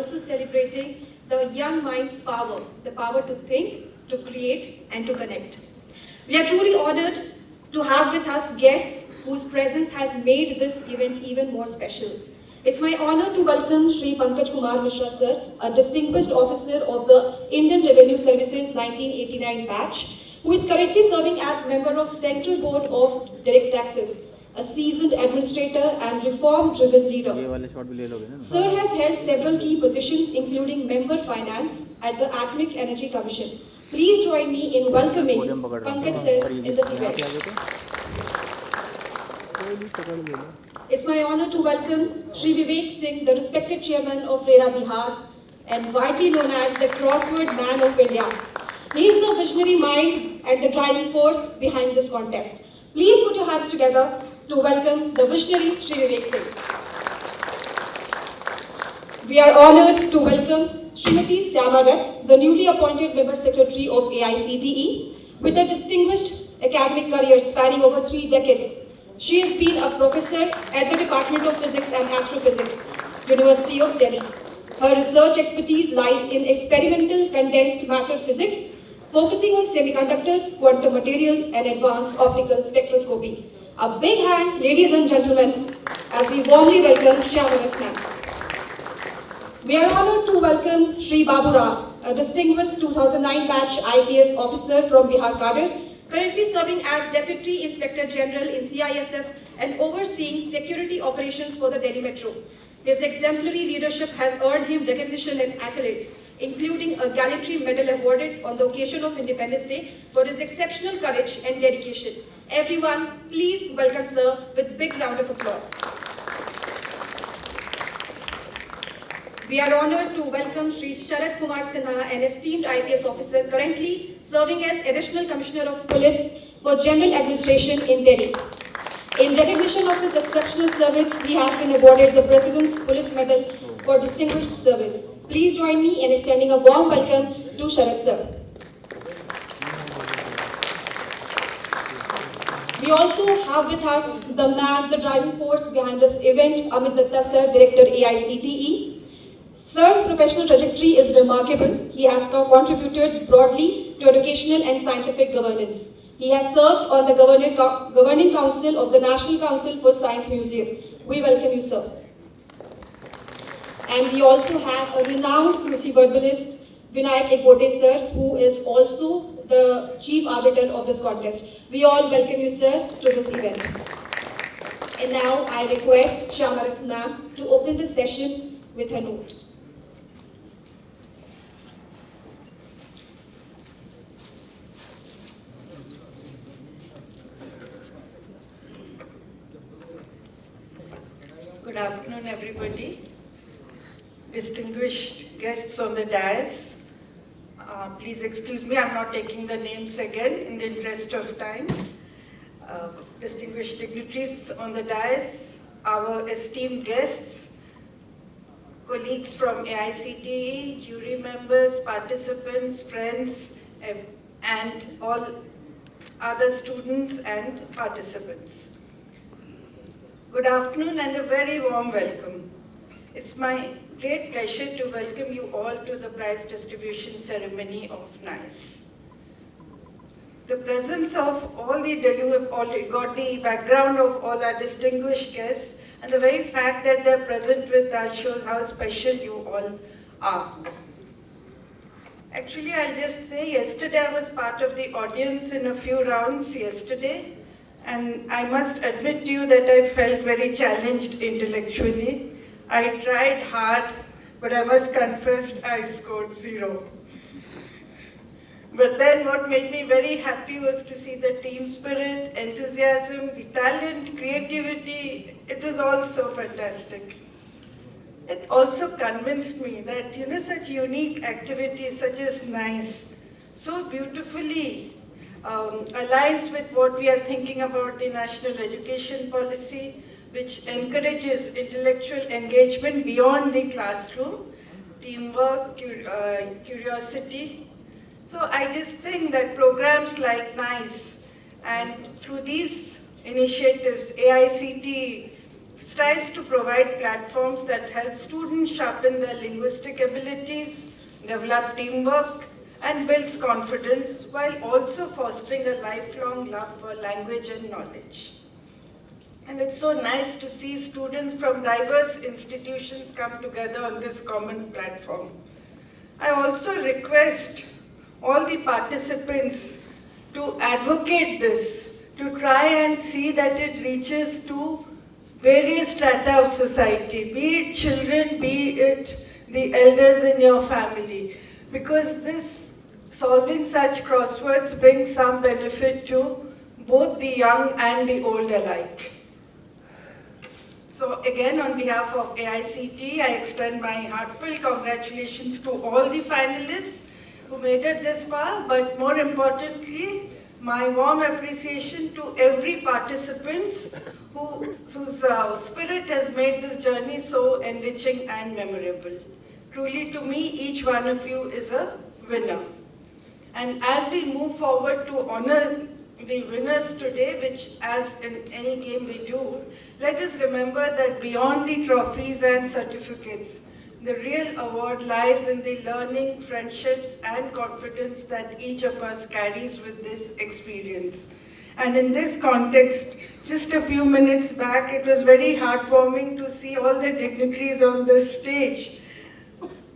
also celebrating the young mind's power, the power to think, to create, and to connect. We are truly honored to have with us guests whose presence has made this event even more special. It's my honor to welcome Shri Pankaj Kumar Mishra sir, a distinguished officer of the Indian Revenue Services 1989 batch, who is currently serving as member of Central Board of Direct Taxes, a seasoned administrator and reform-driven leader. Sir has held several key positions, including member finance at the Atomic Energy Commission. Please join me in welcoming Pankaj sir in this event. It's my honor to welcome Shri Vivek Singh, the respected chairman of RERA Bihar and widely known as the crossword man of India. He is the visionary mind and the driving force behind this contest. Please put your hands together to welcome the visionary Shri Vivek Singh. We are honored to welcome Srimati Syama Rath, the newly appointed member secretary of AICTE, with a distinguished academic career spanning over 3 decades. She has been a professor at the Department of Physics and Astrophysics, University of Delhi. Her research expertise lies in experimental condensed matter physics, focusing on semiconductors, quantum materials, and advanced optical spectroscopy. A big hand, ladies and gentlemen, as we warmly welcome Syama Rath ma'am. We are honored to welcome Shri Babu Rao, a distinguished 2009 batch IPS officer from Bihar cadre, currently serving as Deputy Inspector General in CISF and overseeing security operations for the Delhi Metro. His exemplary leadership has earned him recognition and accolades, including a gallantry medal awarded on the occasion of Independence Day for his exceptional courage and dedication. Everyone, please welcome sir with a big round of applause. We are honored to welcome Shri Sharad Kumar Sinha, an esteemed IPS officer currently serving as Additional Commissioner of Police for General Administration in Delhi. In recognition of his exceptional service, he has been awarded the President's Police Medal for Distinguished Service. Please join me in extending a warm welcome to Sharad sir. We also have with us the man, the driving force behind this event, Amit Datta sir, Director AICTE. Sir's professional trajectory is remarkable. He has contributed broadly to educational and scientific governance. He has served on the Governing Council of the National Council for Science Museum. We welcome you, sir. And we also have a renowned cruciverbalist, Vinayak Ekbote sir, who is also the chief arbiter of this contest. We all welcome you, sir, to this event. And now I request Syama Rath ma'am to open this session with her note. Good afternoon, everybody. Distinguished guests on the dais. Please excuse me, I'm not taking the names again in the interest of time. Distinguished dignitaries on the dais, our esteemed guests, colleagues from AICTE, jury members, participants, friends, and all other students and participants. Good afternoon and a very warm welcome. It's my great pleasure to welcome you all to the prize distribution ceremony of NICE. The presence of all you have already got the background of all our distinguished guests, and the very fact that they're present with us shows how special you all are. Actually, I'll just say yesterday I was part of the audience in a few rounds yesterday. And I must admit to you that I felt very challenged intellectually. I tried hard, but I must confess I scored 0. But then what made me very happy was to see the team spirit, enthusiasm, the talent, creativity. It was all so fantastic. It also convinced me that, such unique activities such as NICE, so beautifully aligns with what we are thinking about the national education policy, which encourages intellectual engagement beyond the classroom, teamwork, curiosity. So I just think that programs like NICE and through these initiatives, AICTE strives to provide platforms that help students sharpen their linguistic abilities, develop teamwork, and builds confidence while also fostering a lifelong love for language and knowledge. And it's so nice to see students from diverse institutions come together on this common platform. I also request all the participants to advocate this, to try and see that it reaches to various strata of society, be it children, be it the elders in your family, because this solving such crosswords brings some benefit to both the young and the old alike. So again, on behalf of AICTE, I extend my heartfelt congratulations to all the finalists who made it this far, but more importantly, my warm appreciation to every participant whose spirit has made this journey so enriching and memorable. Truly, to me, each one of you is a winner. And as we move forward to honor the winners today, which as in any game we do, let us remember that beyond the trophies and certificates, the real award lies in the learning, friendships, and confidence that each of us carries with this experience. And in this context, just a few minutes back, it was very heartwarming to see all the dignitaries on this stage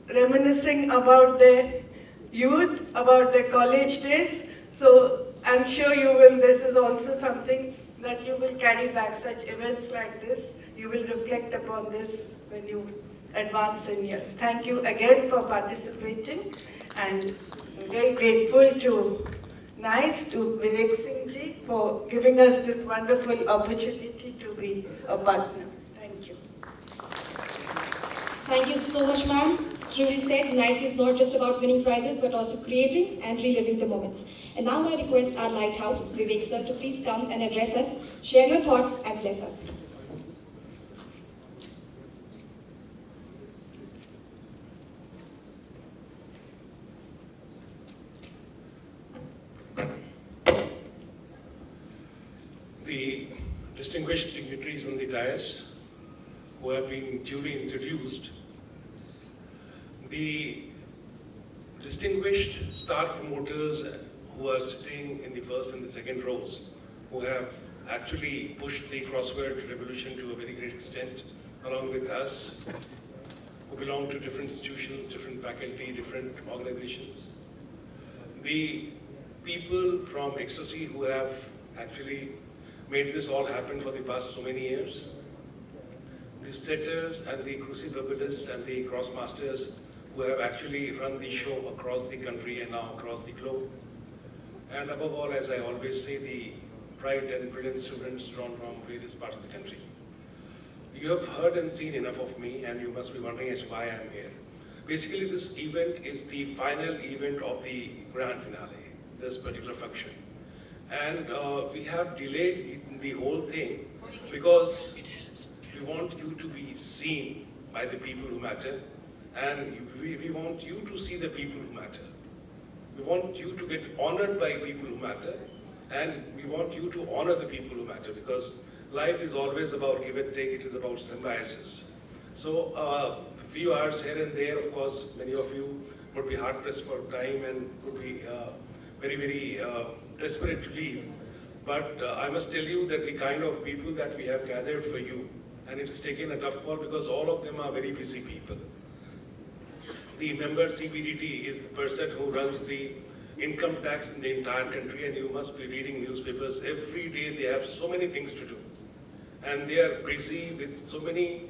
reminiscing about their youth, about their college days. So I'm sure you will, this is also something that you will carry back, such events like this. You will reflect upon this when you advance in years. Thank you again for participating, and I'm very grateful to NICE, to Vivek Singh ji for giving us this wonderful opportunity to be a partner. Thank you. Thank you so much, ma'am. Truly said, NICE is not just about winning prizes, but also creating and reliving the moments. And now I request our lighthouse, Vivek sir, to please come and address us, share your thoughts, and bless us. The distinguished dignitaries on the dais who have been duly introduced, the distinguished star promoters who are sitting in the first and the second rows, who have actually pushed the crossword revolution to a very great extent, along with us, who belong to different institutions, different faculty, different organizations. The people from XOC who have actually made this all happen for the past so many years. The setters and the cruciverbilists and the crossmasters who have actually run the show across the country and now across the globe. And above all, as I always say, the bright and brilliant students drawn from various parts of the country. You have heard and seen enough of me, and you must be wondering as to why I'm here. Basically, this event is the final event of the grand finale, this particular function. And we have delayed the whole thing because we want you to be seen by the people who matter, and we want you to see the people who matter. We want you to get honored by people who matter, and we want you to honor the people who matter, because life is always about give and take, it is about symbiosis. So a few hours here and there, of course, many of you would be hard pressed for time and would be very desperate to leave. But I must tell you that the kind of people that we have gathered for you, and it's taken a tough call because all of them are very busy people. The member CBDT is the person who runs the income tax in the entire country, and you must be reading newspapers every day. They have so many things to do, and they are busy with so many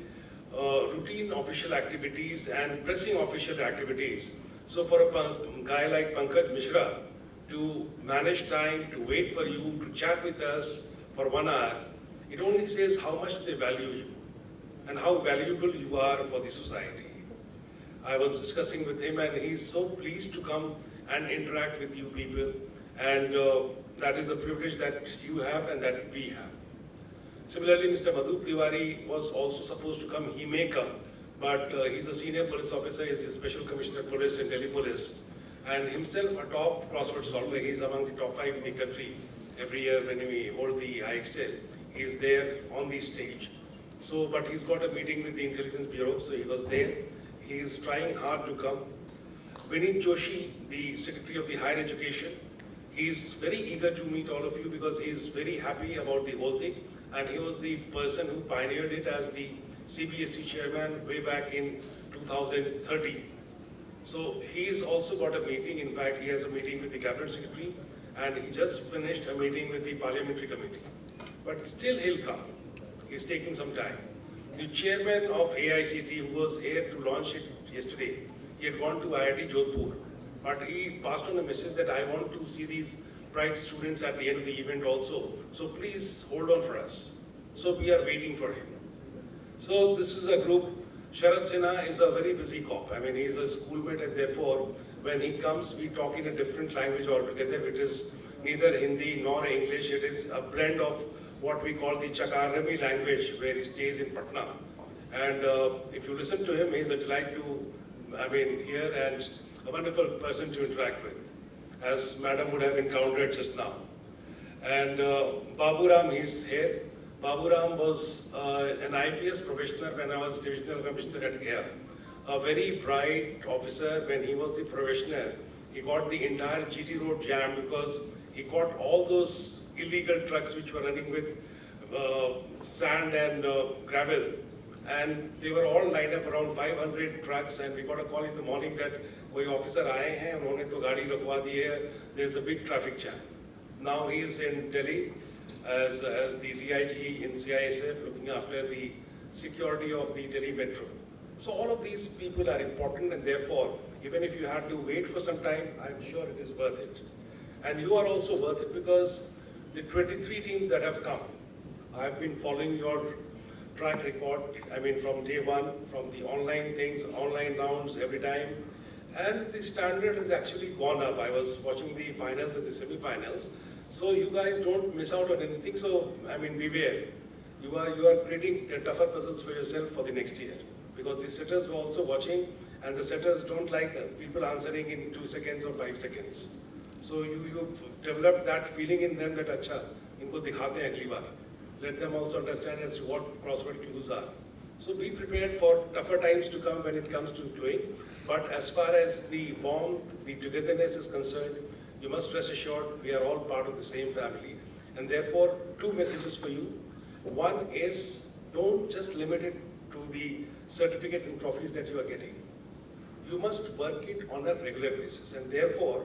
routine official activities and pressing official activities. So for a guy like Pankaj Mishra to manage time, to wait for you, to chat with us for 1 hour, it only says how much they value you and how valuable you are for the society. I was discussing with him, and he's so pleased to come and interact with you people, and that is a privilege that you have and that we have. Similarly, Mr. Madhu Tiwari was also supposed to come. He may come, but he's a senior police officer. He's a special commissioner of police in Delhi Police, and himself a top crossword solver. He's among the top 5 in the country. Every year when we hold the IXL, he's there on the stage. So, but he's got a meeting with the Intelligence Bureau, so he was there. He is trying hard to come. Vineet Joshi, the Secretary of the Higher Education, he's very eager to meet all of you because he's very happy about the whole thing. And he was the person who pioneered it as the CBSE chairman way back in 2013. So he has also got a meeting. In fact, he has a meeting with the Cabinet Secretary, and he just finished a meeting with the Parliamentary Committee. But still he'll come. He's taking some time. The chairman of AICT, who was here to launch it yesterday, he had gone to IIT Jodhpur, but he passed on the message that I want to see these bright students at the end of the event also. So please hold on for us. So we are waiting for him. So this is a group. Sharad Sinha is a very busy cop. I mean, he is a schoolmate, and therefore, when he comes, we talk in a different language altogether. It is neither Hindi nor English. It is a blend of what we call the Chakarami language, where he stays in Patna. And if you listen to him, he's a delight to, hear, and a wonderful person to interact with, as Madam would have encountered just now. And Babu Ram is here. Babu Ram was an IPS professional when I was Divisional Commissioner at Gaya. A very bright officer. When he was the probationer, he got the entire GT road jammed because he caught all those illegal trucks which were running with sand and gravel. And they were all lined up, around 500 trucks, and we got a call in the morning that koi officer aaye hain, unhone to gaadi rukwa di hai, there's a big traffic jam. Now he is in Delhi as the DIG in CISF, looking after the security of the Delhi Metro. So all of these people are important, and therefore, even if you have to wait for some time, I'm sure it is worth it. And you are also worth it because the 23 teams that have come, I've been following your track record, from day one, from the online things, online rounds every time. And the standard has actually gone up. I was watching the finals and the semi-finals. So you guys don't miss out on anything. So, beware. You are creating tougher puzzles for yourself for the next year. Because the setters were also watching, and the setters don't like people answering in 2 seconds or 5 seconds. So you've developed that feeling in them that, acha, inko dikhate hain agli baar. Let them also understand as to what crossword clues are. So be prepared for tougher times to come when it comes to cluing. But as far as the warmth, the togetherness is concerned, you must rest assured we are all part of the same family. And therefore, 2 messages for you. One is, don't just limit it to the certificates and trophies that you are getting. You must work it on a regular basis. And therefore,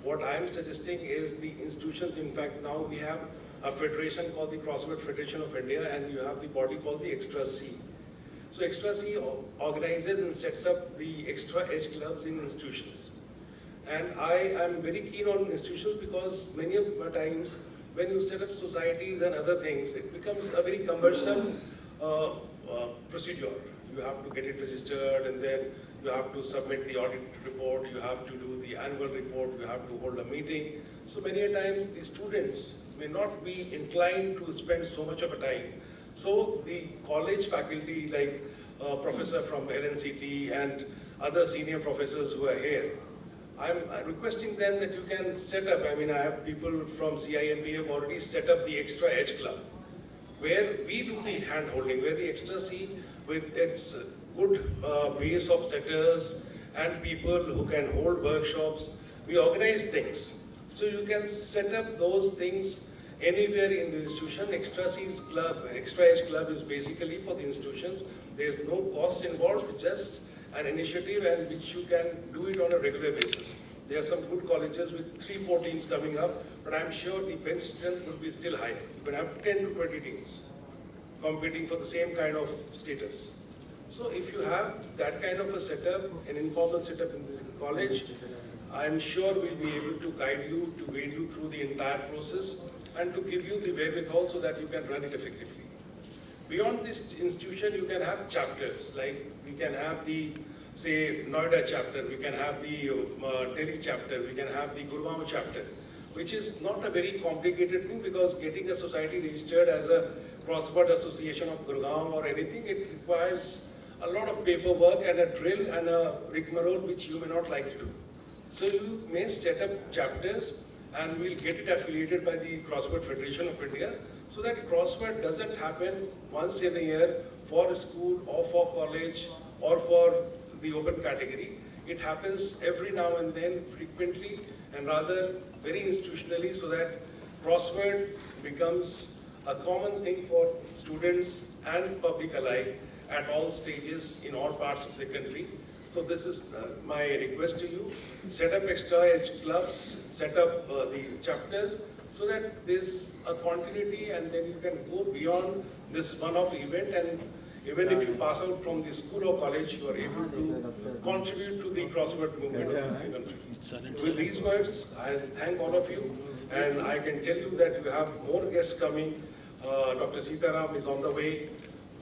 what I am suggesting is the institutions, in fact, now we have a federation called the Crossword Federation of India, and you have the body called the Extra C. So Extra C organizes and sets up the extra edge clubs in institutions. And I am very keen on institutions because many of the times when you set up societies and other things, it becomes a very cumbersome procedure. You have to get it registered, and then you have to submit the audit report, you have to do the annual report, you have to hold a meeting. So many a times the students may not be inclined to spend so much of a time. So the college faculty, like professor from LNCT and other senior professors who are here, I'm requesting them that you can set up, I have people from CIMB who have already set up the Extra Edge Club, where we do the hand holding, where the Extra C with its good base of setters and people who can hold workshops, we organize things. So you can set up those things anywhere in the institution. Extra C's club, Extra Edge Club is basically for the institutions. There's no cost involved, just an initiative, and which you can do it on a regular basis. There are some good colleges with 3-4 teams coming up, but I'm sure the bench strength will be still high. You can have 10 to 20 teams competing for the same kind of status. So if you have that kind of a setup, an informal setup in the college, I'm sure we'll be able to guide you, to guide you through the entire process, and to give you the wherewithal so that you can run it effectively. Beyond this institution, you can have chapters, like we can have the, say, Noida chapter, we can have the Delhi chapter, we can have the Gurgaon chapter, which is not a very complicated thing, because getting a society registered as a crossword association of Gurgaon or anything, it requires a lot of paperwork and a drill and a rigmarole which you may not like to do. So you may set up chapters, and we'll get it affiliated by the CrossWord Federation of India, so that CrossWord doesn't happen once in a year for a school or for college or for the open category. It happens every now and then, frequently, and rather very institutionally, so that CrossWord becomes a common thing for students and public alike at all stages in all parts of the country. So this is my request to you. Set up extra edge clubs, set up the chapters, so that there's a continuity, and then you can go beyond this one-off event, and even if you pass out from the school or college, you are able to contribute to the CrossWord movement of the country. With these words, I thank all of you, and I can tell you that you have more guests coming. Dr. Sitaram is on the way.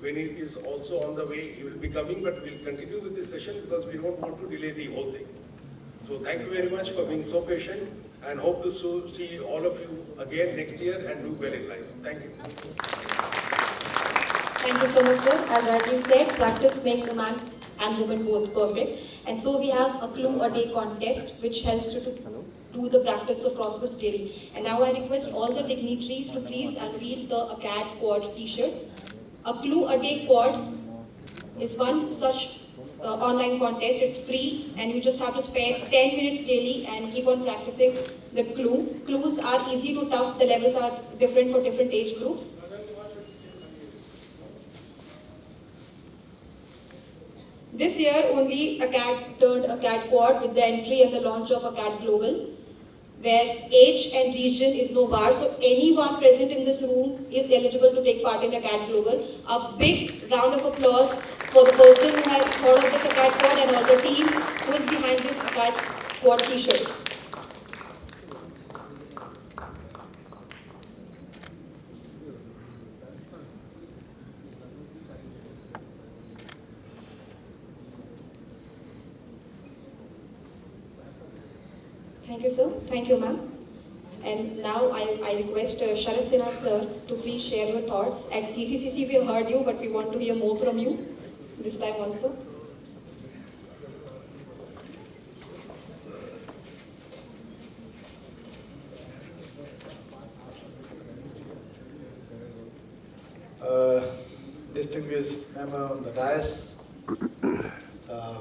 Vineet is also on the way. He will be coming, but we'll continue with this session because we don't want to delay the whole thing. So thank you very much for being so patient, and hope to see all of you again next year and do well in life. Thank you. Thank you so much, sir. As rightly said, practice makes a man and woman both perfect. And so we have a clue a day contest which helps you to do the practice of crosswords daily. And now I request all the dignitaries to please unveil the ACAD Quad t-shirt. A clue a day quad is one such online contest. It's free, and you just have to spend 10 minutes daily and keep on practicing the clue. Clues are easy to tough. The levels are different for different age groups. This year only ACAD turned ACAD Quad with the entry and the launch of ACAD Global, where age and region is no bar. So anyone present in this room is eligible to take part in ACAD Global. A big round of applause for the person who has thought of this ACAD Quad and all the team who is behind this ACAD Quad t-shirt. Thank you, sir. Thank you, ma'am. And now I request Sharad Sinha, sir, to please share your thoughts. At CCCC, we heard you, but we want to hear more from you this time also. Distinguished member on the dais,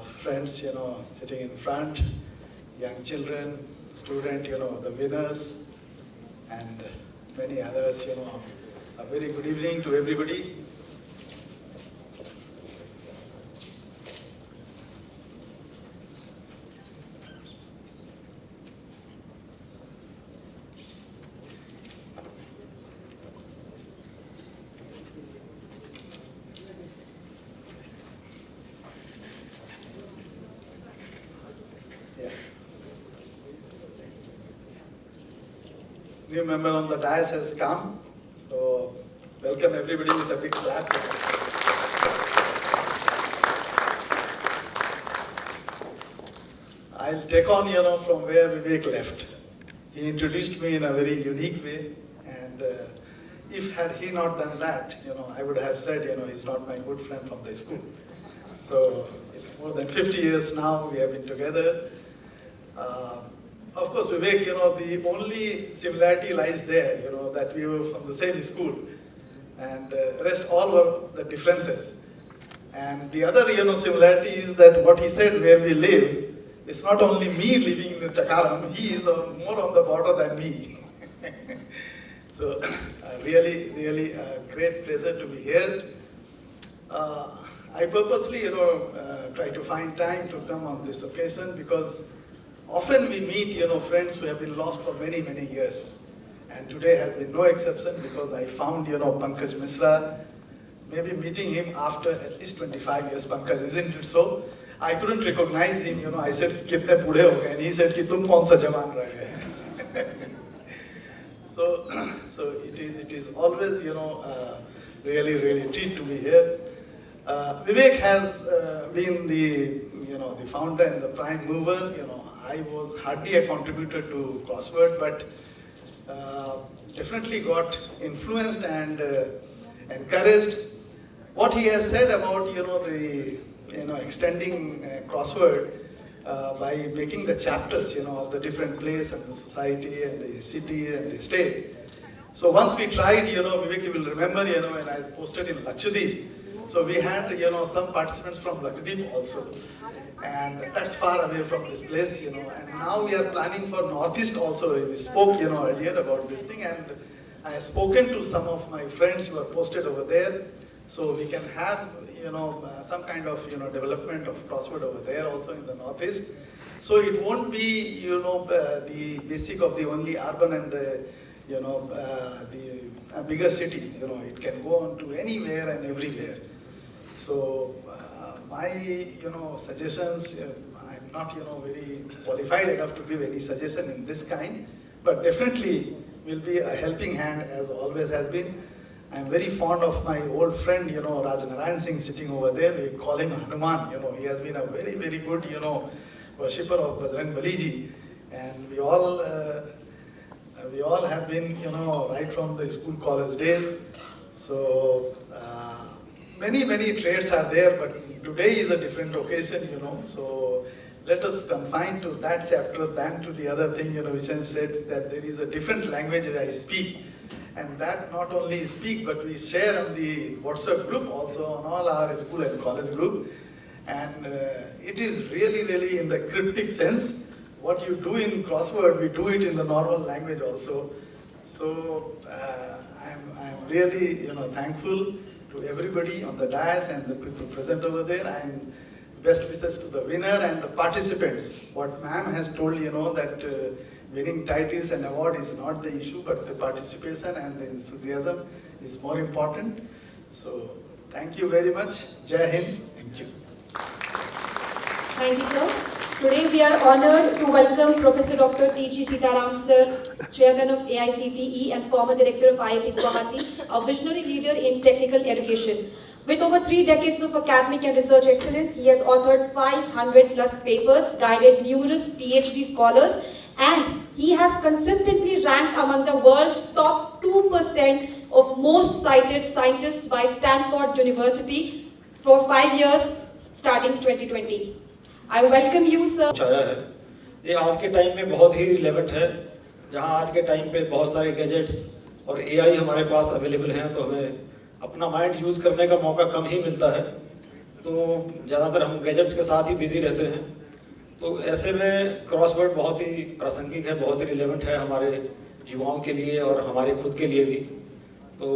friends, sitting in front, young children, student, the winners, and many others, a very good evening to everybody. New member on the dais has come, so welcome everybody with a big clap. I'll take on, from where Vivek left. He introduced me in a very unique way, and if had he not done that, I would have said, he's not my good friend from the school. So it's more than 50 years now we have been together. Of course, Vivek, the only similarity lies there, that we were from the same school, and rest all were the differences. And the other, similarity is that what he said, where we live, it's not only me living in Chakaram, he is more on the border than me. So, really, really a great pleasure to be here. I purposely, try to find time to come on this occasion because often we meet, friends who have been lost for many, many years. And today has been no exception because I found, Pankaj Misra, maybe meeting him after at least 25 years, Pankaj, isn't it so? I couldn't recognize him, I said, kitne pudhe ho gaye? And he said, ki tum kaun sa jawan reh gaye? So it is always, really, really treat to be here. Vivek has been the founder and the prime mover. I was hardly a contributor to CrossWord, but definitely got influenced and encouraged. What he has said about the extending CrossWord, by making the chapters, of the different place and the society and the city and the state. So once we tried, Vivek, you will remember, when I posted in Lakshadweep, so we had, some participants from Lakshadweep also. And that's far away from this place, and now we are planning for Northeast also. We spoke, earlier about this thing, and I have spoken to some of my friends who are posted over there, so we can have, some kind of, development of crossword over there also in the Northeast. So it won't be, the basic of the only urban and the, the bigger cities, it can go on to anywhere and everywhere. So my, suggestions, I'm not, very qualified enough to give any suggestion in this kind, but definitely will be a helping hand as always has been. I'm very fond of my old friend, Raj Narayan Singh sitting over there. We call him Hanuman, he has been a very, very good, worshipper of Bajrang Baliji. And we all have been, right from the school college days. So many, many traits are there, but today is a different occasion, so let us confine to that chapter than to the other thing, which I said that there is a different language I speak, and that not only speak, but we share on the WhatsApp group also, on all our school and college group, and it is really, really in the cryptic sense. What you do in crossword, we do it in the normal language also. So I'm really, thankful to everybody on the dais and the people present over there. I'm best wishes to the winner and the participants. What ma'am has told, that winning titles and award is not the issue, but the participation and the enthusiasm is more important. So thank you very much. Jai Hind. Thank you. Thank you, sir. Today we are honored to welcome Professor Dr. T.G. Sitaram sir, Chairman of AICTE and former Director of IIT Guwahati, a visionary leader in technical education. With over 3 decades of academic and research excellence, he has authored 500 plus papers, guided numerous PhD scholars, and he has consistently ranked among the world's top 2% of most cited scientists by Stanford University for 5 years starting 2020. I welcome you, sir. छाया है ये आज के time में बहुत ही relevant है, जहां आज के टाइम पे बहुत सारे गैजेट्स और एआई हमारे पास अवेलेबल हैं, तो हमें अपना माइंड यूज़ करने का मौका कम ही मिलता है। तो ज़्यादातर हम गैजेट्स के साथ ही बिजी रहते हैं। तो ऐसे में क्रॉसवर्ड बहुत ही प्रासंगिक है, बहुत ही रिलेवेंट है हमारे युवाओं के लिए और हमारे खुद के लिए भी। तो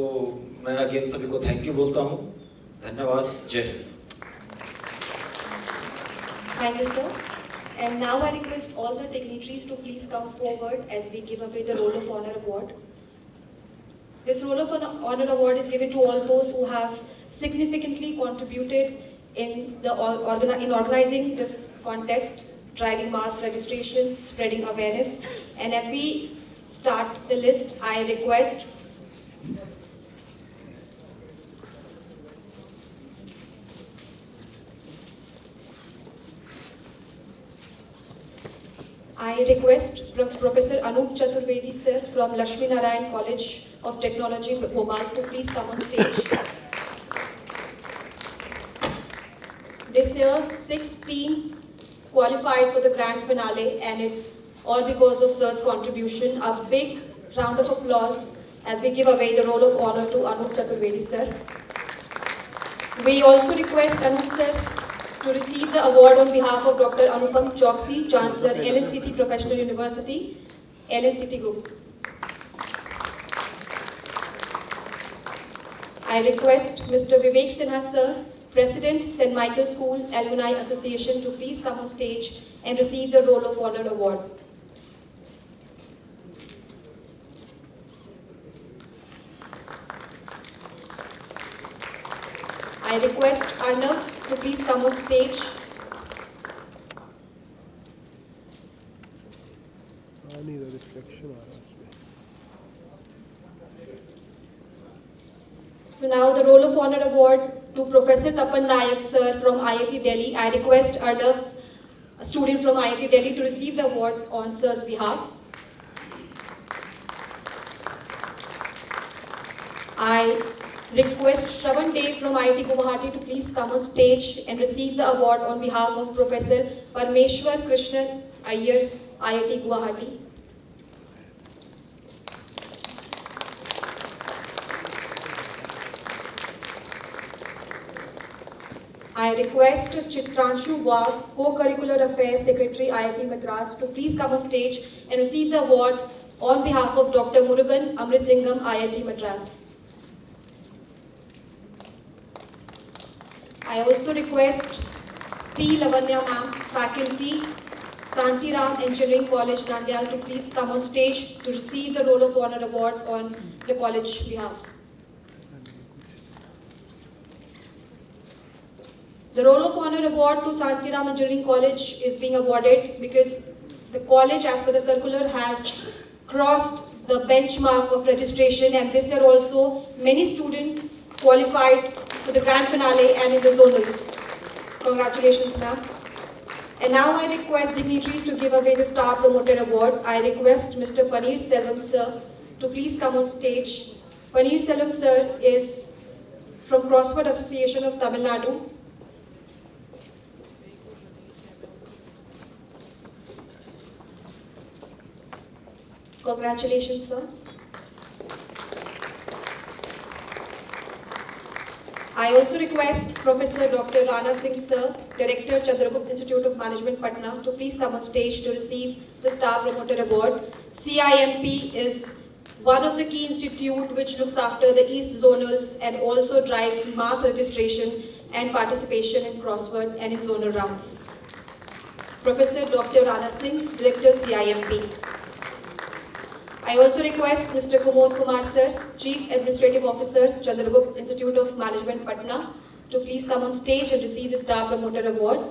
मैं अगेन सभी को थैंक यू बोलता हूँ। धन्यवाद। जय Hind. Thank you, sir. And now I request all the dignitaries to please come forward as we give away the Roll of Honor Award. This Roll of Honor Award is given to all those who have significantly contributed in organizing this contest, driving mass registration, spreading awareness. And as we start the list, I request Professor Anup Chaturvedi sir from Lakshmi Narayan College of Technology, Bhopal, to please come on stage. This year, 6 teams qualified for the grand finale, and it's all because of sir's contribution. A big round of applause as we give away the Roll of Honor to Anup Chaturvedi sir. We also request Anup sir to receive the award on behalf of Dr. Anupam Choksi, Chancellor, LNCT Professional University, LNCT Group. I request Mr. Vivek Sinha sir, President, St. Michael School Alumni Association, to please come on stage and receive the Roll of Honor Award. I request Arnav to please come on stage. So now the Roll of Honor Award to Professor Tapan Nayak sir from IIT Delhi. I request Arnav, a student from IIT Delhi, to receive the award on sir's behalf. I request Shravan Dev from IIT Guwahati to please come on stage and receive the award on behalf of Professor Parmeshwar Krishnan Iyer, IIT Guwahati. I request Chitranshu Wag, Co-Curricular Affairs Secretary, IIT Madras, to please come on stage and receive the award on behalf of Dr. Murugan Amritlingam, IIT Madras. I also request P. Lavanya Ma'am, Faculty, Santiram Engineering College, Nandyal, to please come on stage to receive the Roll of Honor Award on the college behalf. The Roll of Honor Award to Santiram Engineering College is being awarded because the college, as per the circular, has crossed the benchmark of registration, and this year also many students qualified to the grand finale and in the zonals. Congratulations, ma'am. And now I request dignitaries to give away the Star Promoter Award. I request Mr. Paneer Selvam sir to please come on stage. Paneer Selvam sir is from Crossword Association of Tamil Nadu. Congratulations, sir. I also request Professor Dr. Rana Singh sir, Director, Chandragupta Institute of Management, Patna, to please come on stage to receive the Star Promoter Award. CIMP is one of the key institutes which looks after the East Zonals and also drives mass registration and participation in crossword and in zonal rounds. Professor Dr. Rana Singh, Director, CIMP. I also request Mr. Kumod Kumar sir, Chief Administrative Officer, Chandragupta Institute of Management, Patna, to please come on stage and receive the Star Promoter Award.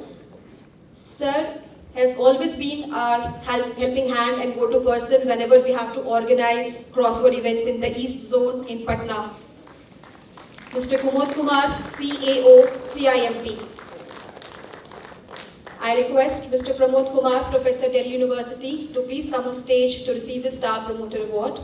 Sir has always been our helping hand and go-to person whenever we have to organize crossword events in the East Zone in Patna. Mr. Kumod Kumar, CAO, CIMP. I request Mr. Pramod Kumar, Professor, Delhi University, to please come on stage to receive the Star Promoter Award.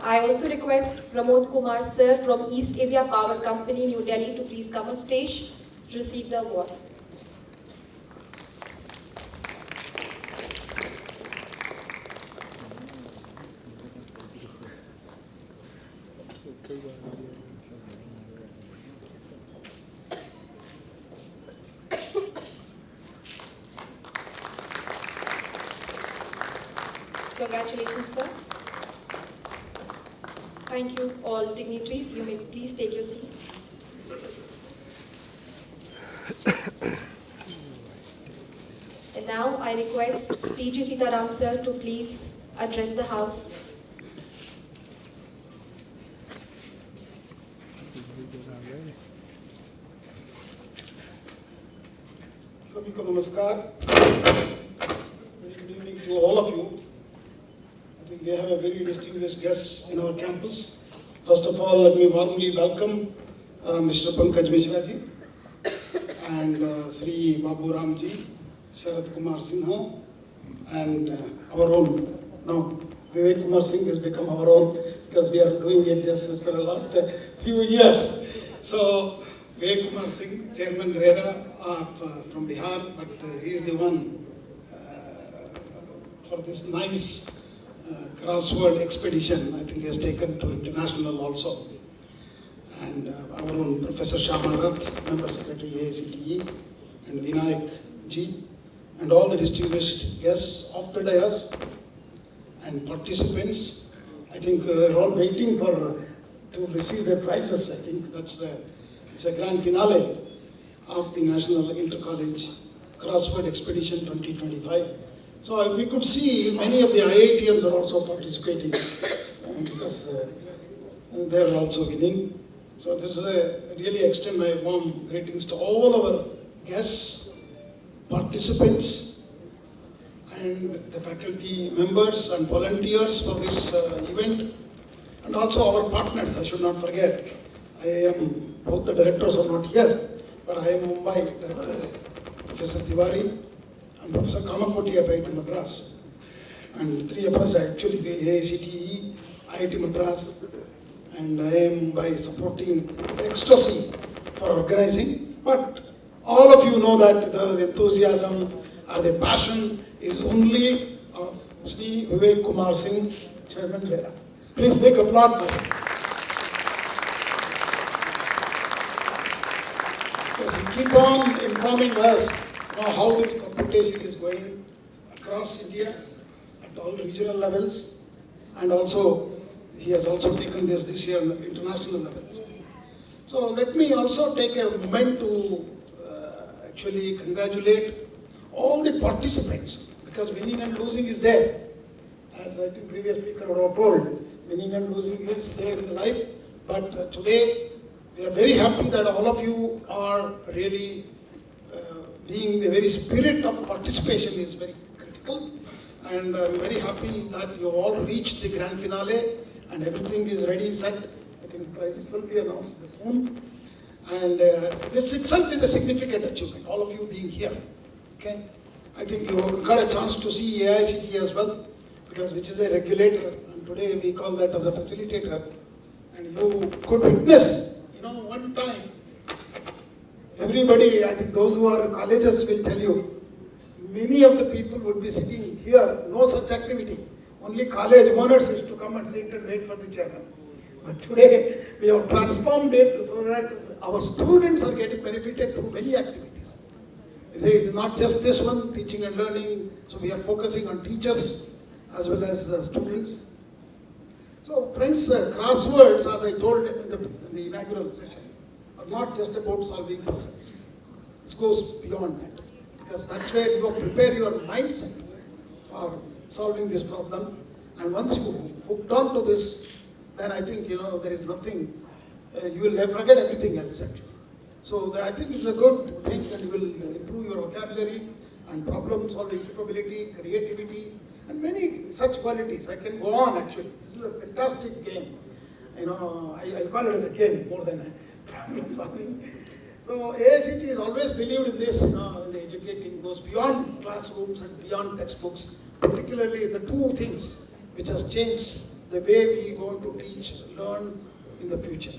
I also request Pramod Kumar sir from East India Power Company, New Delhi, to please come on stage to receive the award. Congratulations, sir. Thank you, all dignitaries. You may please take your seat. And now I request T.G. Sitaram sir to please address the House. सभी को नमस्कार. Very good evening to all of you. I think we have a very distinguished guest in our campus. First of all, let me warmly welcome Mr. Pankaj Mishra ji and Sri Babu Ram ji, Sharad Kumar Sinha, and our own. Now, Vivek Kumar Singh has become our own because we are doing it just for the last few years. So, Vivek Kumar Singh, Chairman RERA from Bihar, but he is the one for this nice crossword expedition. I think he has taken to international also. And our own Professor Shama Rath, Member Secretary AICTE, and Vinayak ji, and all the distinguished guests of the dais and participants. I think we're all waiting to receive their prizes. I think it's a grand finale of the National Inter-College Crossword Expedition 2025. So we could see many of the IITians are also participating because they are also winning. So this is really extend my warm greetings to all our guests, participants. and the faculty members and volunteers for this event, and also our partners, I should not forget. I am, both the directors are not here, but I am Mumbai director, Professor Tiwari and Professor Kamakoti of IIT Madras. And three of us are actually the AICTE, IIT Madras, and I am by supporting ecstasy for organizing. But all of you know that the enthusiasm or the passion is only of Sri Vivek Kumar Singh, Chairman Rera. Please make applause for him. Because he keep on informing us how this computation is going across India at all regional levels, and also he has also taken this year on international levels. So let me also take a moment to actually congratulate all the participants, because winning and losing is there. As I think previous speaker would have told, winning and losing is there in life. But today we are very happy that all of you are really being the very spirit of participation is very critical. And I'm very happy that you all reached the grand finale and everything is ready, set. I think prizes will be announced soon. And this itself is a significant achievement, all of you being here. Okay, I think you got a chance to see AICTE as well, because which is a regulator, and today we call that as a facilitator. And you could witness, one time, everybody, I think those who are colleges will tell you, many of the people would be sitting here, no such activity. Only college owners used to come and sit and wait for the chairman. But today we have transformed it so that our students are getting benefited through many activities. You see, it's not just this one, teaching and learning. So we are focusing on teachers as well as students. So friends, crosswords, as I told in the inaugural session, are not just about solving puzzles. It goes beyond that, because that's where you prepare your mindset for solving this problem. And once you hooked on to this, then I think, there is nothing, you will forget everything else actually. So I think it's a good thing, and you will improve your vocabulary and problem solving capability, creativity, and many such qualities. I can go on actually. This is a fantastic game. I call it as a game more than a problem solving. So AICTE has always believed in this, in the educating goes beyond classrooms and beyond textbooks, particularly the two things which has changed the way we are going to teach, learn in the future.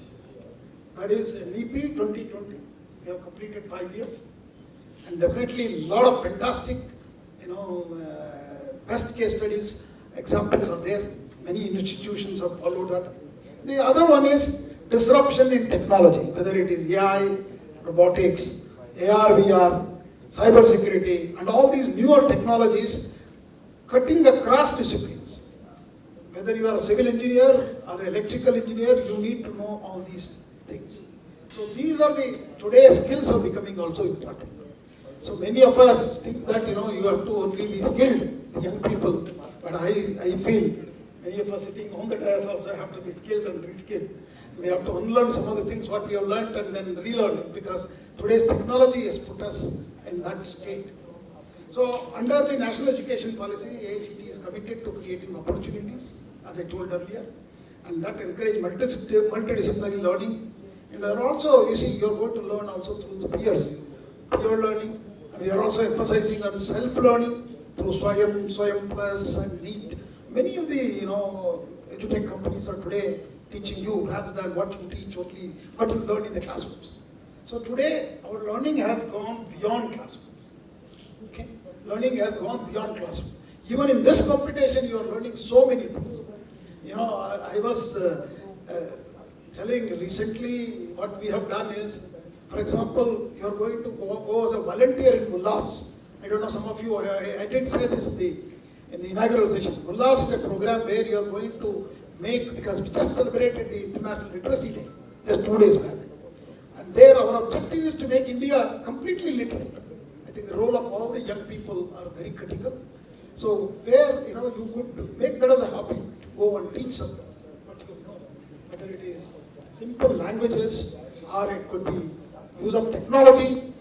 That is NEP 2020. We have completed 5 years, and definitely a lot of fantastic, best case studies, examples are there. Many institutions have followed that. The other one is disruption in technology, whether it is AI, robotics, AR, VR, cyber security, and all these newer technologies cutting across disciplines. Whether you are a civil engineer or an electrical engineer, you need to know all these things. So these are today's skills are becoming also important. So many of us think that, you have to only be skilled, the young people, but I feel many of us sitting on the dais also have to be skilled and reskilled. We have to unlearn some of the things what we have learned and then relearn it, because today's technology has put us in that state. So under the National Education Policy, AICTE is committed to creating opportunities, as I told earlier, and that encourage multidisciplinary learning. And there are also, you are going to learn also through the peers, peer learning, and we are also emphasizing on self-learning through Swayam Plus and NEET. Many of the, edutech companies are today teaching you rather than what you teach, only what you learn in the classrooms. So today, our learning has gone beyond classrooms. Okay? Learning has gone beyond classrooms. Even in this competition, you are learning so many things. I was telling recently what we have done is, for example, you are going to go as a volunteer in Ullas. I don't know, some of you, I did say this in the inaugural session. Ullas is a program where you are going to make, because we just celebrated the International Literacy Day just 2 days back. And there our objective is to make India completely literate. I think the role of all the young people are very critical. So where, you could make that as a hobby, to go and teach something, what you know, whether it is simple languages or it could be use of technology.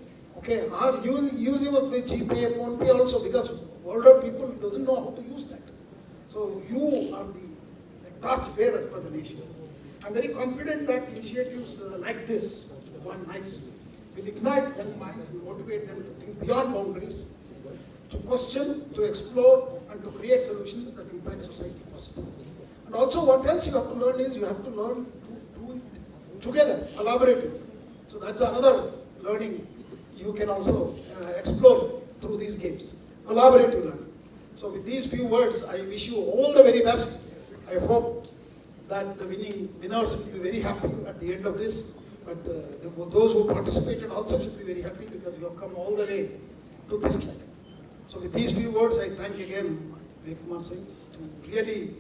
Okay, or use of the GPay, phone pay also, because older people doesn't know how to use that. So you are the torch bearer for the nation. I'm very confident that initiatives like this, one nice, will ignite young minds and motivate them to think beyond boundaries, to question, to explore, and to create solutions that impact society positively. And also what else you have to learn is you have to learn to do it together, collaboratively. So that's another learning you can also explore through these games, collaborative learning. So with these few words, I wish you all the very best. I hope that the winners will be very happy at the end of this. But those who participated also should be very happy because you have come all the way to this level. So with these few words, I thank again Vivek Kumar Singh to really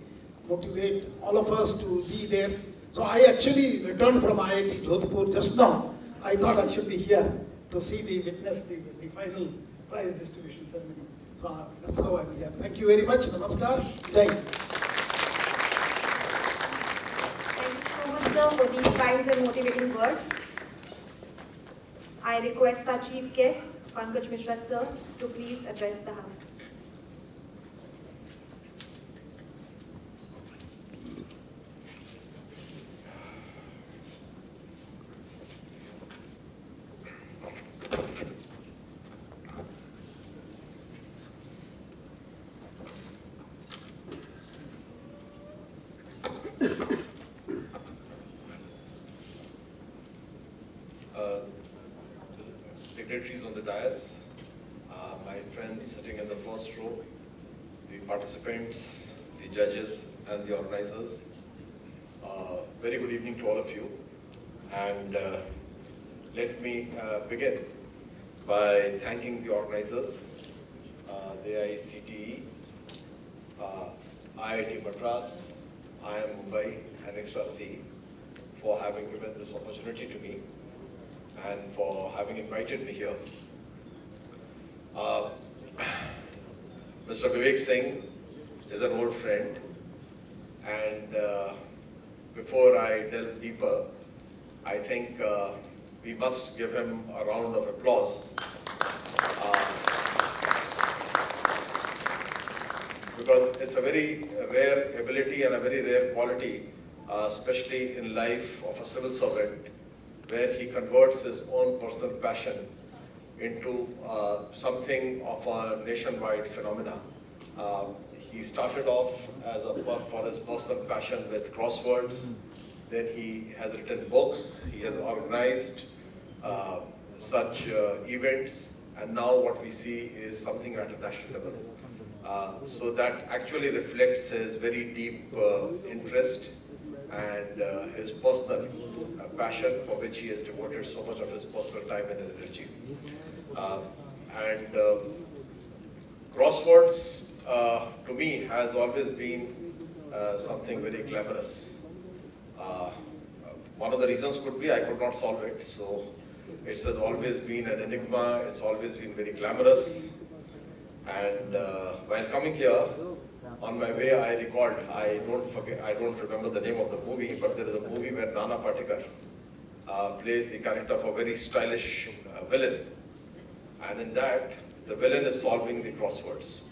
motivate all of us to be there. So I actually returned from IIT Jodhpur just now. I thought I should be here to witness the final prize distribution ceremony. So that's how I'm here. Thank you very much. Namaskar. Jai Hind. Thank you so much, sir, for these kind and motivating words. I request our chief guest, Pankaj Mishra, sir, to please address the House. Dignitaries on the dais, my friends sitting in the first row, the participants, the judges and the organizers. Very good evening to all of you, and let me begin by thanking the organizers, the ICTE, IIT Madras, IIM Mumbai and Extra C for having given this opportunity to me and for having invited me here. Mr. Vivek Singh is an old friend, and before I delve deeper, I think we must give him a round of applause because it's a very rare ability and a very rare quality, especially in life of a civil servant, where he converts his own personal passion into something of a nationwide phenomena. He started off for his personal passion with crosswords. Then he has written books. He has organized such events, and now what we see is something at a national level. So that actually reflects his very deep interest and his personal passion, for which he has devoted so much of his personal time and energy. Crosswords to me has always been something very glamorous. One of the reasons could be I could not solve it, so it has always been an enigma. It's always been very glamorous. And while coming here, on my way, I recalled, I don't remember the name of the movie, but there is a movie where Nana Patekar plays the character of a very stylish villain. And in that, the villain is solving the crosswords.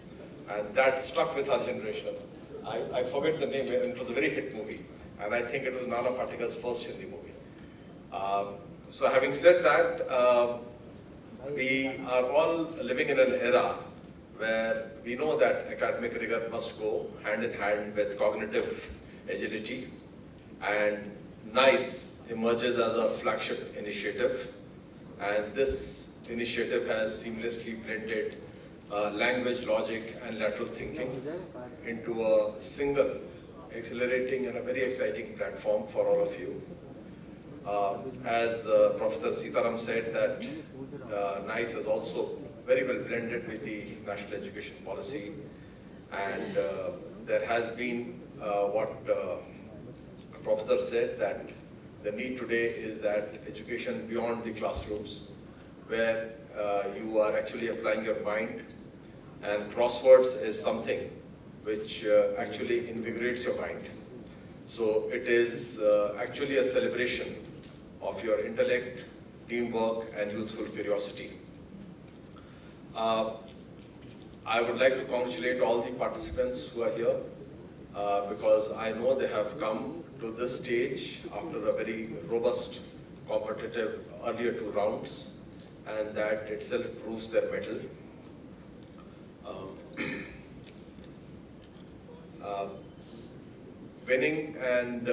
And that stuck with our generation. I forget the name, it was a very hit movie. And I think it was Nana Patekar's first Hindi movie. So having said that, we are all living in an era where we know that academic rigor must go hand in hand with cognitive agility, and NICE emerges as a flagship initiative, and this initiative has seamlessly blended language, logic and lateral thinking into a single, exhilarating and a very exciting platform for all of you. As Professor Sitaram said, that NICE is also very well blended with the national education policy, and there has been what Professor said, that the need today is that education beyond the classrooms, where you are actually applying your mind, and crosswords is something which actually invigorates your mind. So it is actually a celebration of your intellect, teamwork and youthful curiosity. I would like to congratulate all the participants who are here because I know they have come to this stage after a very robust, competitive earlier 2 rounds, and that itself proves their mettle. Winning and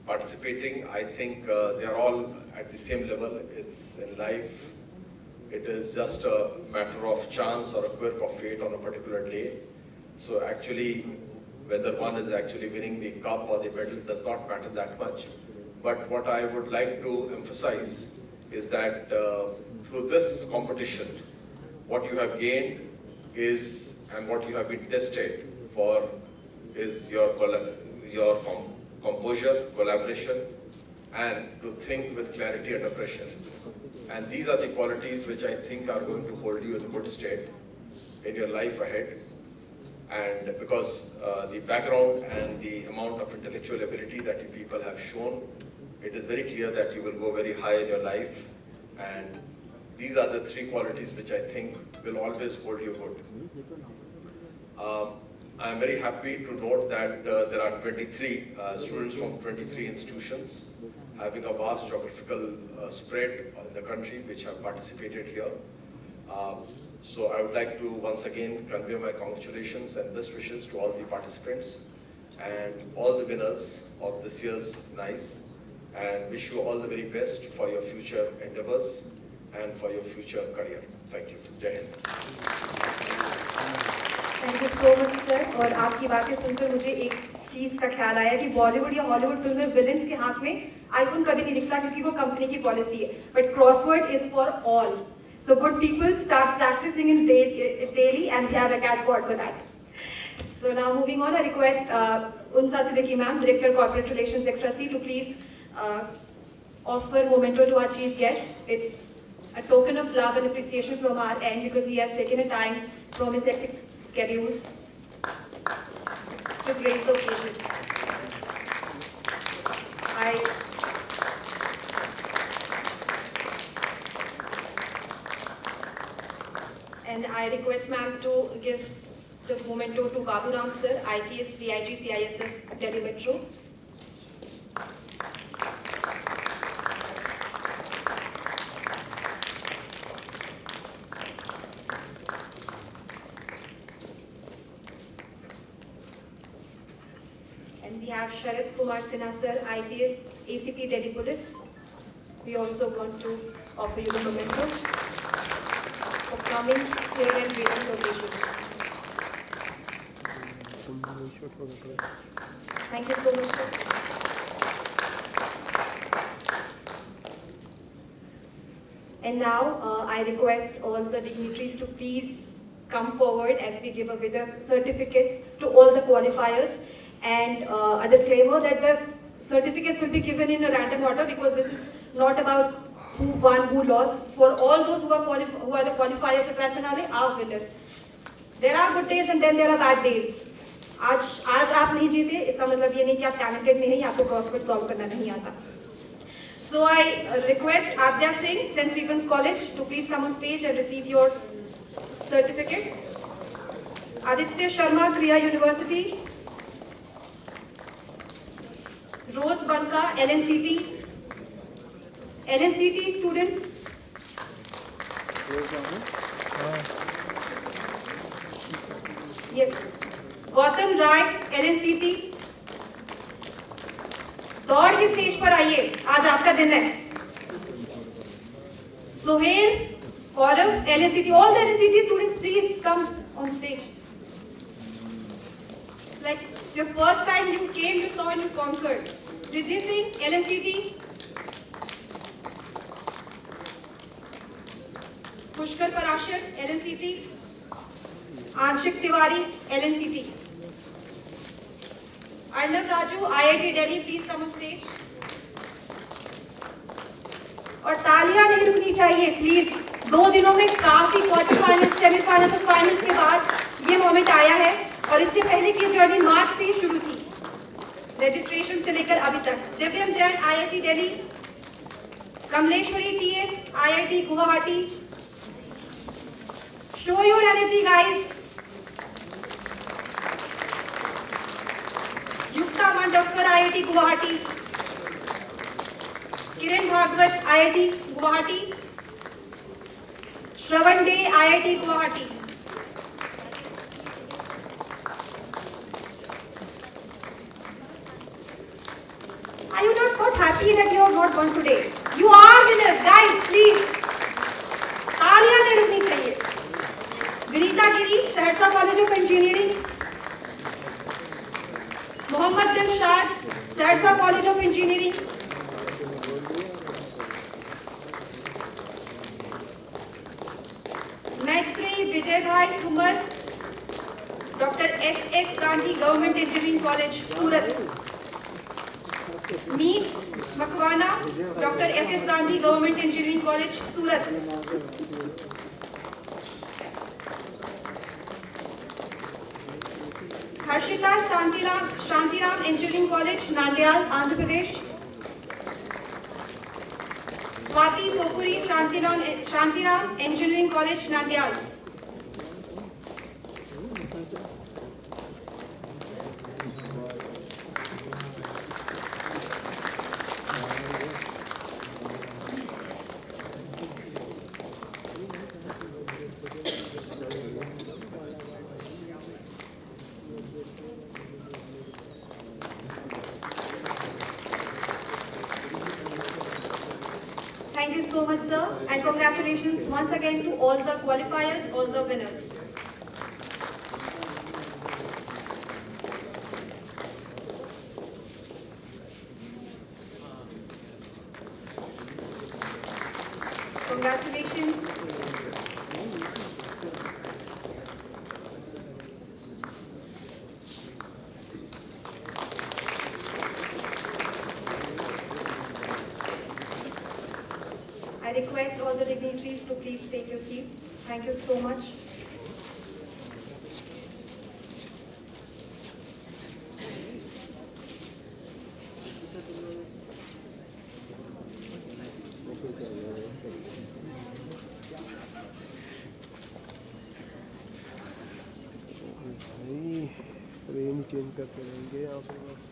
participating, I think they are all at the same level. It's in life. It is just a matter of chance or a quirk of fate on a particular day. So actually, whether one is actually winning the cup or the medal does not matter that much. But what I would like to emphasize is that through this competition, what you have gained is, and what you have been tested for, is your composure, collaboration, and to think with clarity under pressure. And these are the qualities which I think are going to hold you in good stead in your life ahead. And because the background and the amount of intellectual ability that you people have shown, it is very clear that you will go very high in your life. And these are the 3 qualities which I think will always hold you good. I am very happy to note that there are 23 students from 23 institutions having a vast geographical spread in the country which have participated here. So I would like to once again convey my congratulations and best wishes to all the participants and all the winners of this year's NICE, and wish you all the very best for your future endeavors and for your future career. Thank you. Jai Hind. Thank you so much sir. और आपकी बातें सुनकर मुझे एक चीज़ का ख्याल आया कि बॉलीवुड या हॉलीवुड फिल्म में विलेंस के हाथ में आईफोन कभी नहीं दिखता क्योंकि वो कंपनी की पॉलिसी है, but crossword is for all. So good people start practicing in daily and have a cardboard for that. So now moving on, I request Unsa Siddiqui ma'am, director corporate relations extra C, to please offer memento to our chief guest. It's a token of love and appreciation from our end because he has taken a time from his hectic schedule to grace the occasion. I request ma'am to give the memento to Babu Ram sir, IPS DIG CISF Delhi Metro. And we have Sharat Kumar Sinha sir, IPS ACP Delhi Police. We also want to offer you the memento for coming here and gracing the occasion. Thank you so much, sir. And now I request all the dignitaries to please come forward as we give away the certificates to all the qualifiers. And a disclaimer that the certificates will be given in a random order because this is not about who won, who lost. For all those who are the qualifiers of grand finale, are winner. There are good days and then there are bad days. आज आप नहीं जीते, इसका मतलब ये नहीं कि आप talented नहीं हैं या आपको crossword solve करना नहीं आता. So I request Adya Singh, St. Stephen's College, to please come on stage and receive your certificate. Aditya Sharma, Kriya University. Rose Banka, LNCT. LNCT students. Yes. Gautam Rai, LNCT. दौड़ की stage पर आइए, आज आपका दिन है. Sohail, Gaurav, LNCT, all the LNCT students, please come on stage. It's like your first time you came, you saw and you conquered. Riddhi Singh, LNCT. Pushkar Parashar, LNCT. Anshik Tiwari, LNCT. Arnav Raju, IIT Delhi, please come on stage. और तालियां नहीं रुकनी चाहिए please. 2 दिनों में काफी quarter final, semifinals और finals के बाद ये मोमेंट आया है और इससे पहले की जर्नी मार्च से ही शुरू थी, रजिस्ट्रेशन से लेकर अभी तक. दिव्यम Jain, IIT Delhi. Kamleshwari TS, IIT Guwahati. Show your energy, guys. Yukta Mandavkar, IIT Guwahati. Kiran Bhagwat, IIT Guwahati. Shravan Dey, IIT Guwahati. Are you not happy that you have not won today? You are winners, guys, please. तालियां नहीं रुकनी चाहिए. Vinita Giri, Saharsa college of engineering. Mohammad Dilshad, Saharsa college of engineering. Maitri Vijay Bhai Kumar, doctor S Gandhi government engineering college Surat. Meet Makwana, doctor S Gandhi government engineering college Surat. Harshita Shantiram engineering college Nandyal Andhra Pradesh. Swati Popuri Shantiram engineering college Nandyal. Thank you so much, sir, and congratulations once again to all the qualifiers, all the winners. Congratulations. I request all the dignitaries to please take your seats. Thank you so much. Frame change करते रहेंगे यहाँ पे बस.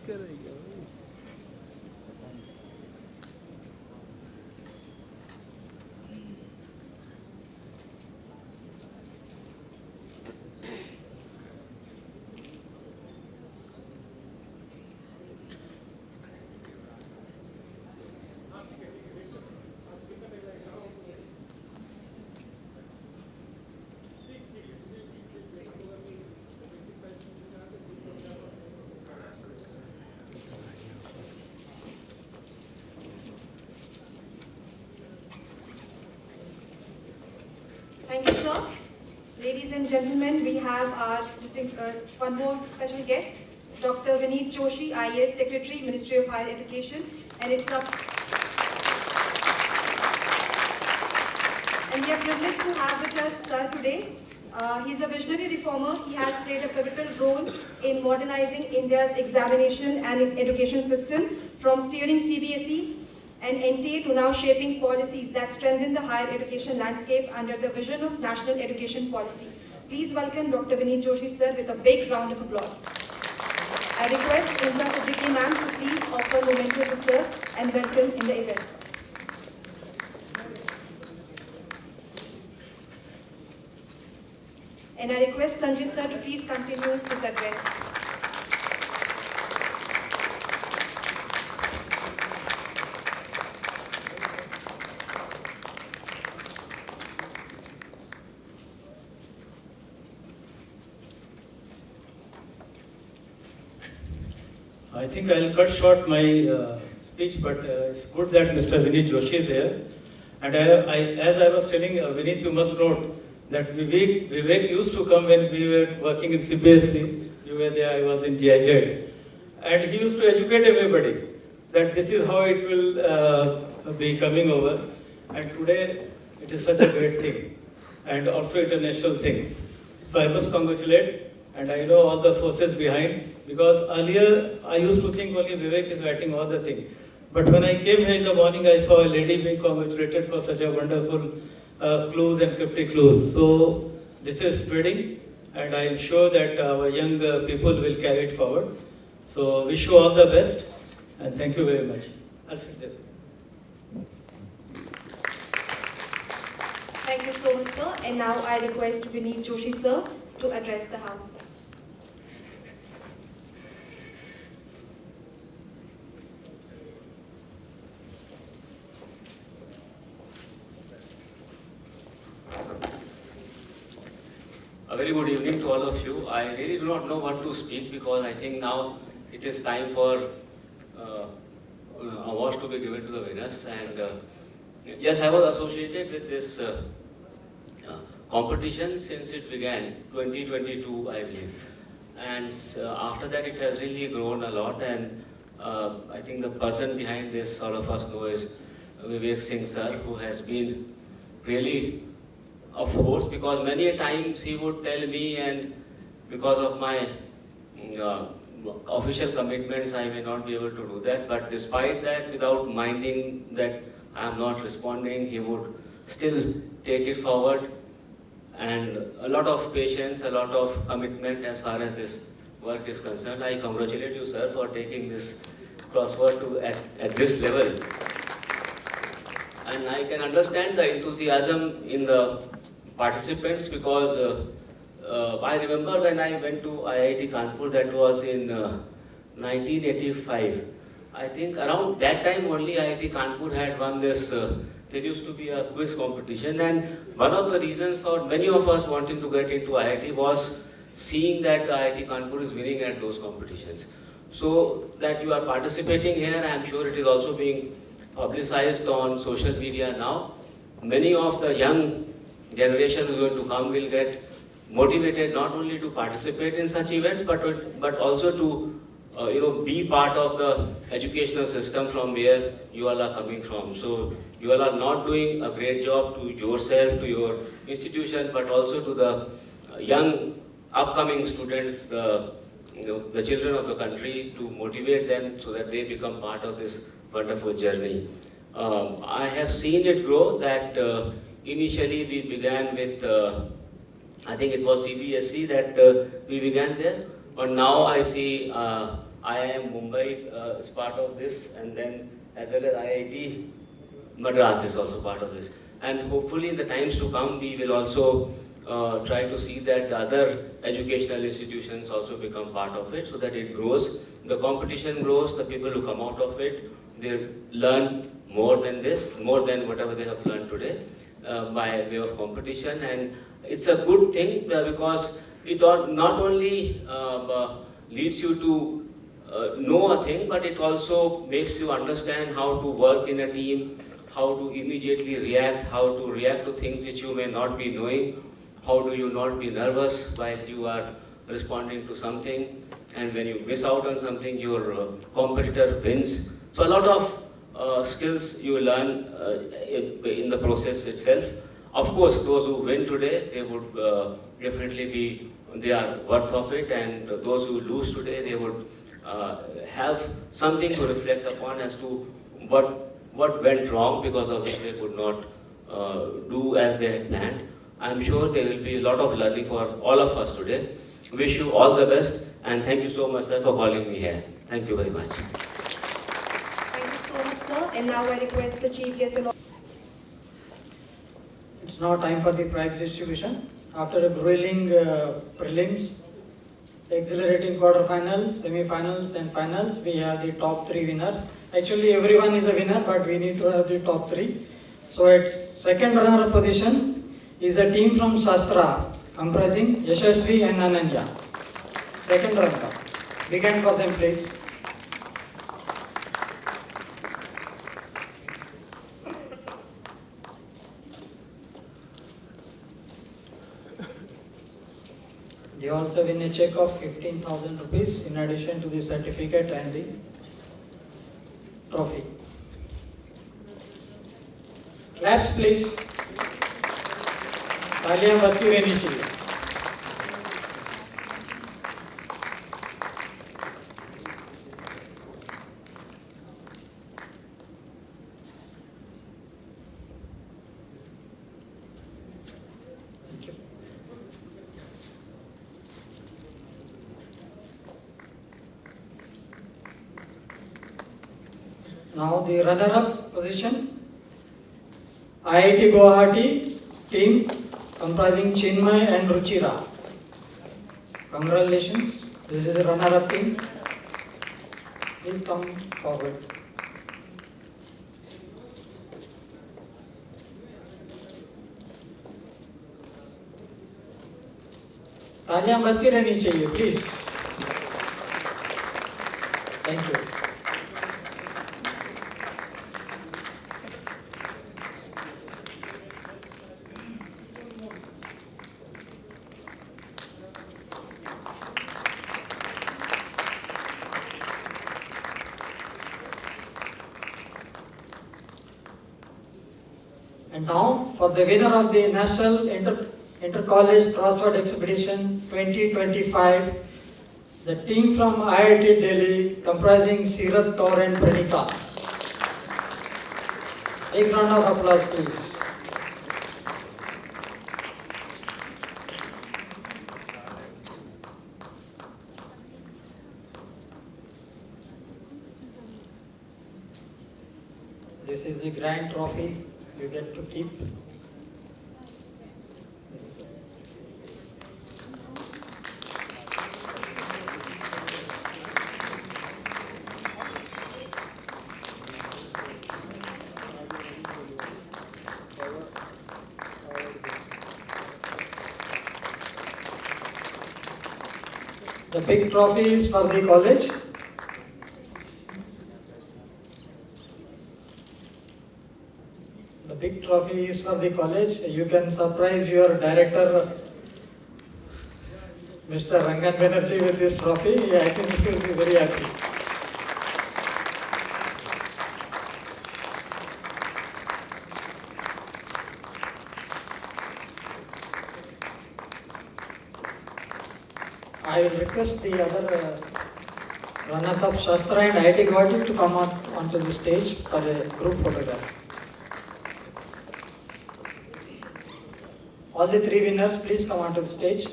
क्या रहेगा Thank you, sir. Ladies and gentlemen, we have our one more special guest, Dr. Vineet Joshi, IAS Secretary, Ministry of Higher Education, and we are privileged to have with us sir today. He is a visionary reformer. He has played a pivotal role in modernizing India's examination and education system, from steering CBSE and NTA to now shaping policies that strengthen the higher education landscape under the vision of National Education Policy. Please welcome Dr. Vineet Joshi, sir, with a big round of applause. I request Insa Siddiqui ma'am to please offer memento to sir and welcome in the event. And I request Sanjay sir to please continue his address. I think I'll cut short my speech, but it's good that Mr. Vineet Joshi is here. And as I was telling Vineet, you must note that Vivek used to come when we were working in CBSE. You were there, I was in GIZ. And he used to educate everybody that this is how it will be coming over. And today, it is such a great thing. And also international things. So I must congratulate. And I know all the forces behind, because earlier I used to think only Vivek is writing all the things. But when I came here in the morning, I saw a lady being congratulated for such a wonderful clues and cryptic clues. So this is spreading, and I am sure that our young people will carry it forward. So wish you all the best, and thank you very much. I'll sit there. Thank you so much, sir. And now I request Vineet Joshi, sir, to address the House. A very good evening to all of you. I really do not know what to speak because I think now it is time for awards to be given to the winners. And yes, I was associated with this competition since it began, 2022, I believe. And after that, it has really grown a lot. And I think the person behind this, all of us know, is Vivek Singh sir, who has been really of course, because many a times he would tell me, and because of my official commitments, I may not be able to do that. But despite that, without minding that I am not responding, he would still take it forward. And a lot of patience, a lot of commitment as far as this work is concerned. I congratulate you, sir, for taking this crossword at this level. And I can understand the enthusiasm in the participants because I remember when I went to IIT Kanpur, that was in 1985. I think around that time only IIT Kanpur had won this, there used to be a quiz competition, and one of the reasons for many of us wanting to get into IIT was seeing that the IIT Kanpur is winning at those competitions. So that you are participating here, I am sure it is also being publicized on social media now. Many of the young generation who is going to come will get motivated not only to participate in such events, but also to be part of the educational system from where you all are coming from. So you all are not doing a great job to yourself, to your institution, but also to the young upcoming students, the children of the country, to motivate them so that they become part of this wonderful journey. I have seen it grow that initially we began with, I think it was CBSE that we began there, but now I see IIM Mumbai is part of this, and then as well as IIT Madras is also part of this. And hopefully in the times to come we will also try to see that the other educational institutions also become part of it so that it grows. The competition grows, the people who come out of it, they learn more than this, more than whatever they have learned today by way of competition. And it's a good thing because it not only leads you to know a thing, but it also makes you understand how to work in a team, how to immediately react, how to react to things which you may not be knowing, how do you not be nervous while you are responding to something, and when you miss out on something, your competitor wins. So a lot of skills you learn in the process itself. Of course, those who win today, they would definitely they are worth of it, and those who lose today, they would have something to reflect upon as to what went wrong because of which they could not do as they had planned. I am sure there will be a lot of learning for all of us today. Wish you all the best, and thank you so much, sir, for calling me here. Thank you very much. Thank you so much, sir. And now I request the Chief Guest and It's now time for the prize distribution. After a grueling prelims, exhilarating quarterfinals, semi-finals and finals, we have the top 3 winners. Actually, everyone is a winner, but we need to have the top 3. So at second runner-up position is a team from Shastra, comprising Yashasvi and Ananya. Second runner-up. Big hand for them, please. They also win a check of 15,000 rupees in addition to the certificate and the trophy. Claps, please. तालियां बजती रहनी चाहिए. Now the runner-up position, IIT Guwahati team comprising Chinmay and Ruchira. Congratulations, this is a runner-up team. Please come forward. तालियां बजती रहनी चाहिए please. Thank you. And now for the winner of the National Inter-College Crossword Expedition 2025, the team from IIT Delhi comprising Sirat Kaur and Pranika. Big round of applause please. This is the grand trophy you get to keep. The big trophy is for the college. The big trophy is for the college. You can surprise your director, Mr. Rangan Banerjee, with this trophy. I think he will be very happy. I will request the other runners-up, Shastra and IIT Guwahati, to come onto the stage for a group photograph. All the three winners, please come onto the stage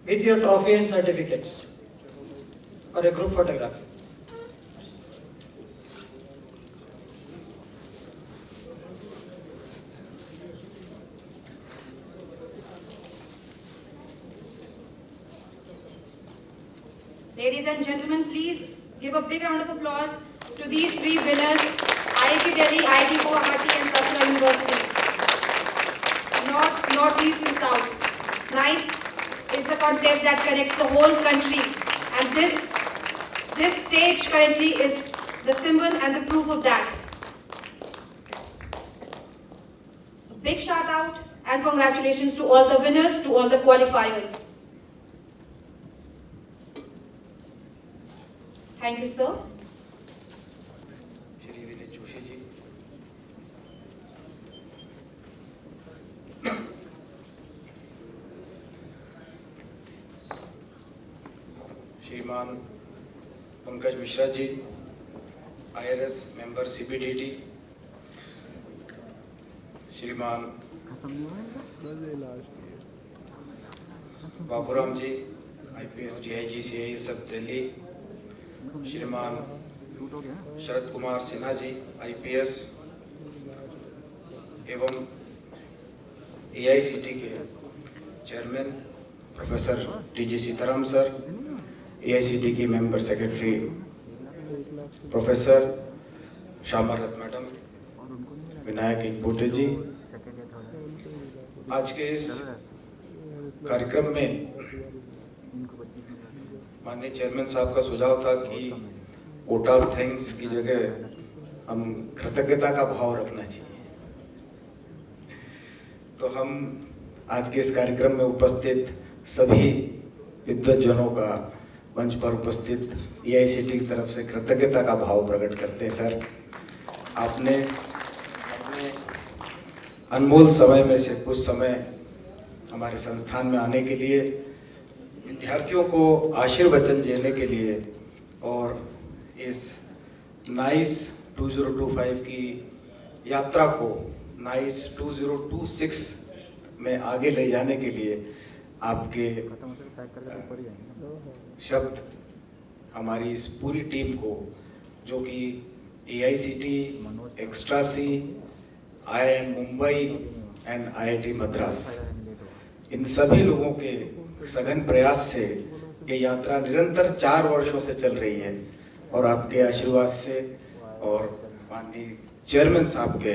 with your trophy and certificates for a group photograph. Ladies and gentlemen, please give a big round of applause to these three winners, IIT Delhi, IIT Guwahati and Sastra University. North, East and South. NICE is a contest that connects the whole country, and this stage currently is the symbol and the proof of that. A big shout out and congratulations to all the winners, to all the qualifiers. Thank you, sir. Shri Vineet Joshi ji, Shriman Pankaj Mishra ji, IRS member CPDT, Shriman Baburam ji, IPS DIG CISF Delhi, Shriman Sharad Kumar Sinha ji, IPS एवं AICT के chairman professor TG Sitaram sir, AICT की member secretary professor Shyama Rath madam, Vinayak Ekbote जी। आज के इस कार्यक्रम में माननीय chairman साहब का सुझाव था कि वोट ऑफ थैंक्स की जगह हम कृतज्ञता का भाव रखना चाहिए। तो हम आज के इस कार्यक्रम में उपस्थित सभी विद्वज्जनों का मंच पर उपस्थित AICT की तरफ से कृतज्ञता का भाव प्रकट करते हैं। सर, आपने अपने अनमोल समय में से कुछ समय हमारे संस्थान में आने के लिए, विद्यार्थियों को आशीर्वचन देने के लिए और इस नाइस 2025 की यात्रा को नाइस 2026 में आगे ले जाने के लिए आपके शब्द हमारी इस पूरी टीम को, जो कि AICTE, Extra-C, IIM Mumbai and IIT Madras, इन सभी लोगों के सघन प्रयास से ये यात्रा निरंतर 4 वर्षों से चल रही है और आपके आशीर्वाद से और माननीय चेयरमैन साहब के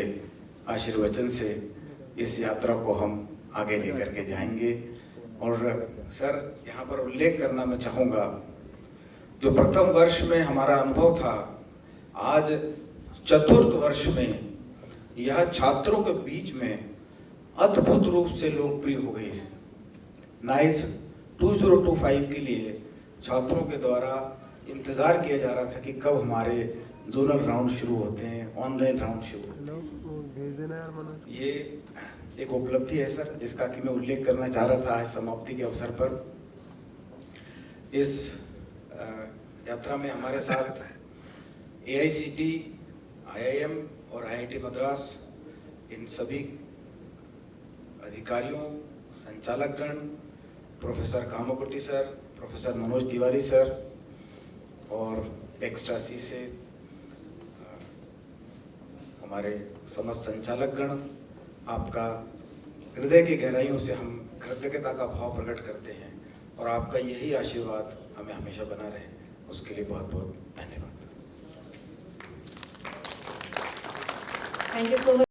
आशीर्वचन से इस यात्रा को हम आगे लेकर के जाएंगे। और सर, यहाँ पर उल्लेख करना मैं चाहूँगा, जो प्रथम वर्ष में हमारा अनुभव था, आज चतुर्थ वर्ष में यह छात्रों के बीच में अद्भुत रूप से लोकप्रिय हो गई है। नाइस 2025 के लिए छात्रों के द्वारा इंतज़ार किया जा रहा था कि कब हमारे जोनल राउंड शुरू होते हैं, ऑनलाइन राउंड शुरू होते हैं। ये एक उपलब्धि है सर, जिसका कि मैं उल्लेख करना चाह रहा था आज समाप्ति के अवसर पर। इस यात्रा में हमारे साथ AICTE, IIM और IIT मद्रास, इन सभी अधिकारियों, संचालकगण, professor Kamakoti sir, professor Manoj Tiwari sir और Extra-C से हमारे समस्त संचालकगण, आपका हृदय की गहराइयों से हम कृतज्ञता का भाव प्रकट करते हैं और आपका यही आशीर्वाद हमें हमेशा बना रहे, उसके लिए बहुत बहुत धन्यवाद। Thank you so much.